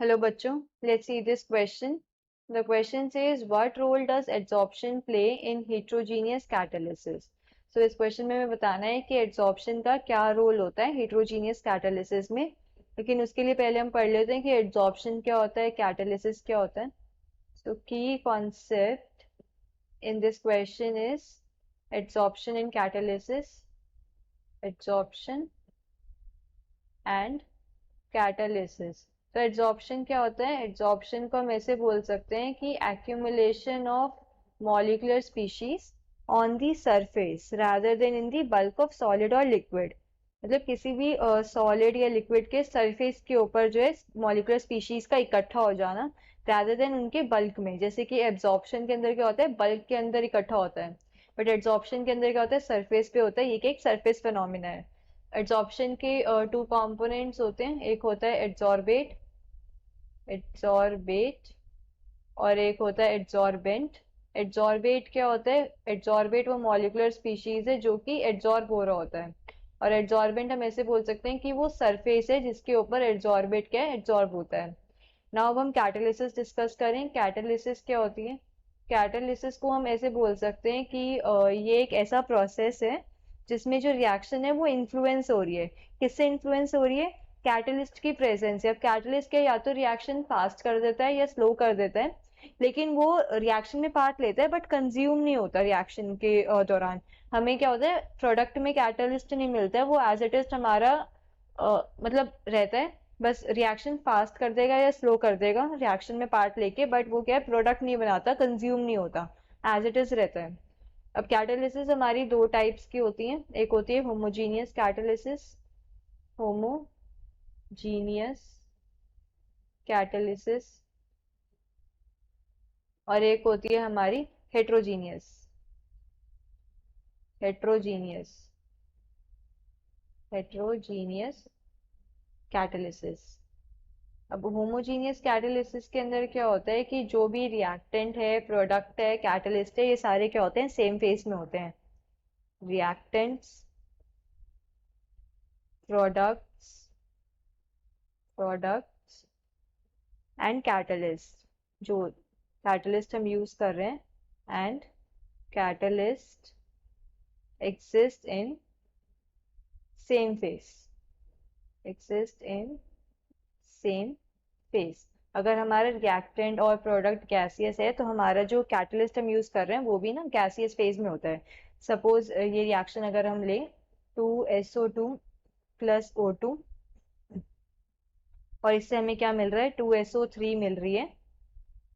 Hello बच्चों, let's see this question. The question says what role does adsorption play in heterogeneous catalysis? So इस question में हमें बताना है कि adsorption का क्या role होता है heterogeneous catalysis में. लेकिन उसके लिए पहले हम पढ़ लेते हैं कि adsorption क्या होता है, catalysis क्या होता है. So key concept in this question is adsorption and catalysis, adsorption and catalysis. तो एड्सॉर्प्शन क्या होता है? एड्सॉर्प्शन को हम ऐसे बोल सकते हैं कि accumulation of molecular species on the surface rather then in the bulk of solid और लिक्विड. मतलब किसी भी सॉलिड या लिक्विड के सरफेस के ऊपर जो है मॉलिक्यूलर स्पीशीज का इकट्ठा हो जाना रादर देन उनके बल्क में. जैसे कि एब्जॉर्प्शन के अंदर क्या होता है, बल्क के अंदर इकट्ठा होता है, बट एड्सॉर्प्शन के अंदर क्या होता है, सरफेस पे होता है. ये एक सरफेस फिनोमिना है. एड्सॉर्प्शन के टू कंपोनेंट्स होते हैं, एक होता है एड्सॉर्बेट, एड्सॉर्बेट, और एक होता है एड्सॉर्बेंट. एड्सॉर्बेट क्या होता है? एड्सॉर्बेट वो मॉलिक्यूलर स्पीशीज है जो कि एड्सॉर्ब हो रहा होता है, और एड्सॉर्बेंट हम ऐसे बोल सकते हैं कि वो सरफेस है जिसके ऊपर एड्सॉर्बेट क्या है, एड्सॉर्ब होता है. नाउ अब हम कैटालिसिस डिस्कस करें. कैटालिसिस क्या होती है? कैटालिसिस को हम ऐसे बोल सकते हैं कि ये एक ऐसा प्रोसेस है जिसमें जो रिएक्शन है वो इन्फ्लुएंस हो रही है. किससे इन्फ्लुएंस हो रही है? कैटलिस्ट की प्रेजेंस से. अब कैटलिस्ट क्या, या तो रिएक्शन फास्ट कर देता है या स्लो कर देता है, लेकिन वो रिएक्शन में पार्ट लेता है बट कंज्यूम नहीं होता रिएक्शन के दौरान. हमें क्या होता है, प्रोडक्ट में कैटलिस्ट नहीं मिलता है, वो एज इट इज हमारा मतलब रहता है. बस रिएक्शन फास्ट कर देगा या स्लो कर देगा रिएक्शन में पार्ट लेके, बट वो क्या है, प्रोडक्ट नहीं बनाता, कंज्यूम नहीं होता, एज इट इज रहता है. अब कैटालिसिस हमारी दो टाइप्स की होती हैं. एक होती है होमोजीनियस कैटालिसिस, होमोजीनियस कैटालिसिस, और एक होती है हमारी हेट्रोजीनियस, हेट्रोजीनियस, हेट्रोजीनियस कैटालिसिस. अब होमोजीनियस कैटालिसिस के अंदर क्या होता है कि जो भी रिएक्टेंट है, प्रोडक्ट है, कैटालिस्ट है, ये सारे क्या होते हैं, सेम फेज में होते हैं. Reactants, products, products and catalyst, जो कैटलिस्ट हम यूज कर रहे हैं, and catalyst exist in same phase, exist in same phase. अगर हमारा रिएक्टेंट और प्रोडक्ट गैसियस है तो हमारा जो कैटलिस्ट हम यूज कर रहे हैं वो भी ना गैसियस फेज में होता है. सपोज ये रिएक्शन अगर हम लें 2SO2 प्लस O2, और इससे हमें क्या मिल रहा है, 2SO3 मिल रही है,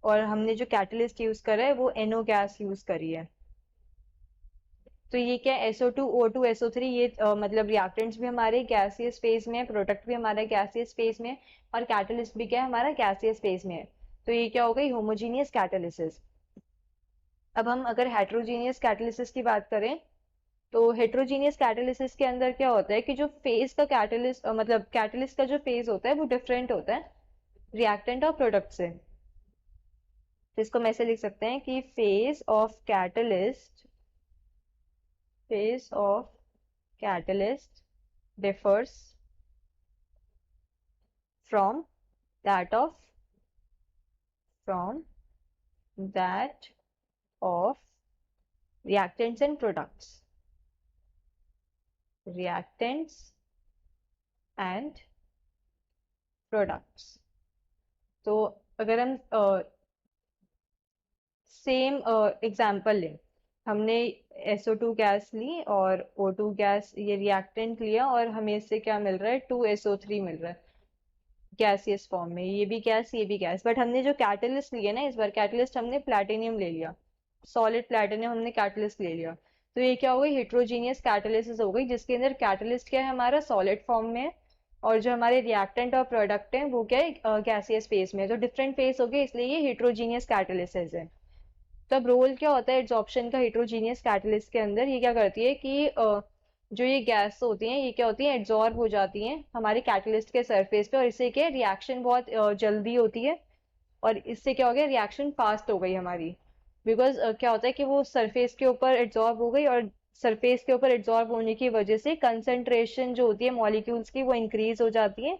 और हमने जो कैटलिस्ट यूज करा है वो NO गैस यूज करी है. तो ये क्या, SO2 O2 SO3, ये मतलब रिएक्टेंट्स भी हमारे गैसियस फेज में है, प्रोडक्ट भी हमारा गैसियस फेज में है, और कैटलिस्ट भी क्या है, हमारा गैसियस फेज में है. तो ये क्या हो गई, होमोजीनियस कैटालिसिस. अब हम अगर हेट्रोजीनियस कैटालिसिस की बात करें तो हेट्रोजीनियस कैटालिसिस के अंदर क्या होता है कि जो फेज का कैटालिस्ट मतलब कैटालिस्ट का जो फेज होता है वो डिफरेंट होता है रिएक्टेंट और प्रोडक्ट से. तो इसको हम ऐसे लिख सकते हैं कि phase of catalyst, phase of catalyst differs from that of from that of reactants and products, reactants and products. तो अगर हम सेम एग्जाम्पल लें, हमने SO2 गैस ली और O2 गैस ये रिएक्टेंट लिया, और हमें इससे क्या मिल रहा है, 2SO3 मिल रहा है गैसियस फॉर्म में. ये भी गैस, ये भी गैस, बट हमने जो कैटलिस्ट लिया ना, इस बार कैटलिस्ट हमने प्लैटिनियम ले लिया, सॉलिड प्लैटिनियम हमने कैटलिस्ट ले लिया. तो ये क्या हो गई, हेट्रोजीनियस कैटालिसिस हो गई, जिसके अंदर कैटलिस्ट क्या है, हमारा सॉलिड फॉर्म में है, और जो हमारे रिएक्टेंट और प्रोडक्ट हैं वो क्या है, गैसियस फेज में. तो डिफरेंट फेज हो गए, इसलिए ये हेट्रोजीनियस कैटालिसिस है. तब रोल क्या होता है एड्सॉर्प्शन का हेट्रोजीनियस कैटलिस्ट के अंदर? ये क्या करती है कि जो ये गैस होती हैं ये क्या होती है, एड्सॉर्ब हो जाती हैं हमारे कैटलिस्ट के सरफेस पे, और इससे क्या रिएक्शन बहुत जल्दी होती है, और इससे क्या हो गया, रिएक्शन फास्ट हो गई हमारी. बिकॉज क्या होता है कि वो सरफेस के ऊपर एड्सॉर्ब हो गई, और सरफेस के ऊपर एड्सॉर्ब होने की वजह से कंसंट्रेशन जो होती है मॉलिक्यूल्स की वो इंक्रीज हो जाती है,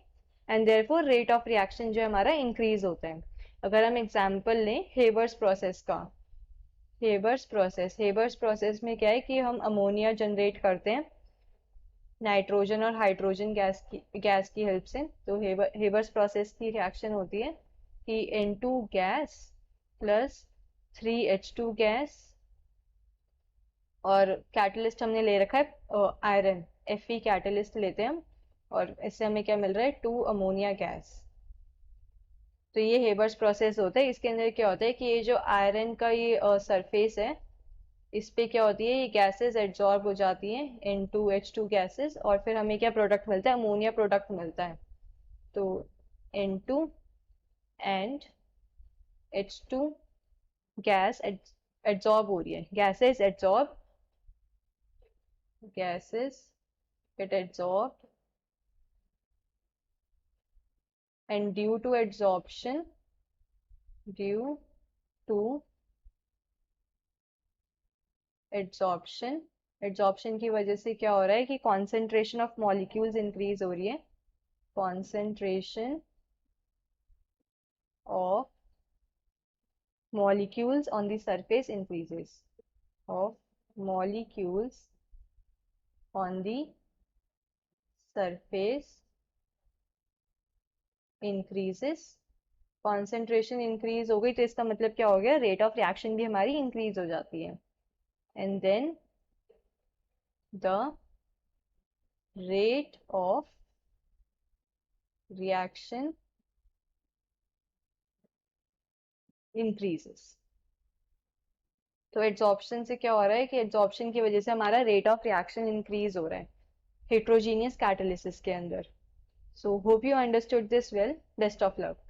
and therefore rate of reaction जो है हमारा इंक्रीज होता है। अगर हम एग्जांपल लें हेबर्स प्रोसेस का, हेबर्स प्रोसेस में क्या है कि हम अमोनिया जनरेट करते हैं नाइट्रोजन और हाइड्रोजन गैस की हेल्प से। तो हेबर्स प्रोसेस की रिएक्शन होती है कि N2 gas plus 3H2 gas, और कैटलिस्ट हमने ले रखा है आयरन, Fe कैटलिस्ट लेते हैं हम, और इससे हमें क्या मिल रहा है 2 अमोनिया गैस। तो ये हेबर्स प्रोसेस होता है। इसके अंदर क्या होता है कि ये जो आयरन का ये सरफेस है, इस पे क्या होती है, ये गैसेस एब्जॉर्ब हो जाती हैं N2H2 गैसेस, और फिर हमें क्या प्रोडक्ट मिलता है, अमोनिया प्रोडक्ट मिलता है। तो N2 and H2 gas absorb हो रही है, gases get adsorbed, and due to adsorption, due to adsorption, adsorption की वजह से क्या हो रहा है कि कॉन्सेंट्रेशन ऑफ मॉलिक्यूल्स इंक्रीज हो रही है, concentration of molecules on the surface increases, of molecules on the surface increases। Concentration increase हो गई तो इसका मतलब क्या हो गया, रेट ऑफ रिएक्शन भी हमारी इंक्रीज हो जाती है। And then the rate of reaction increases. तो एड्सॉर्प्शन से क्या हो रहा है कि एड्सॉर्प्शन की वजह से हमारा रेट ऑफ रिएक्शन इंक्रीज हो रहा है हेट्रोजीनियस कैटालिसिस के अंदर। So hope you understood this well, best of luck.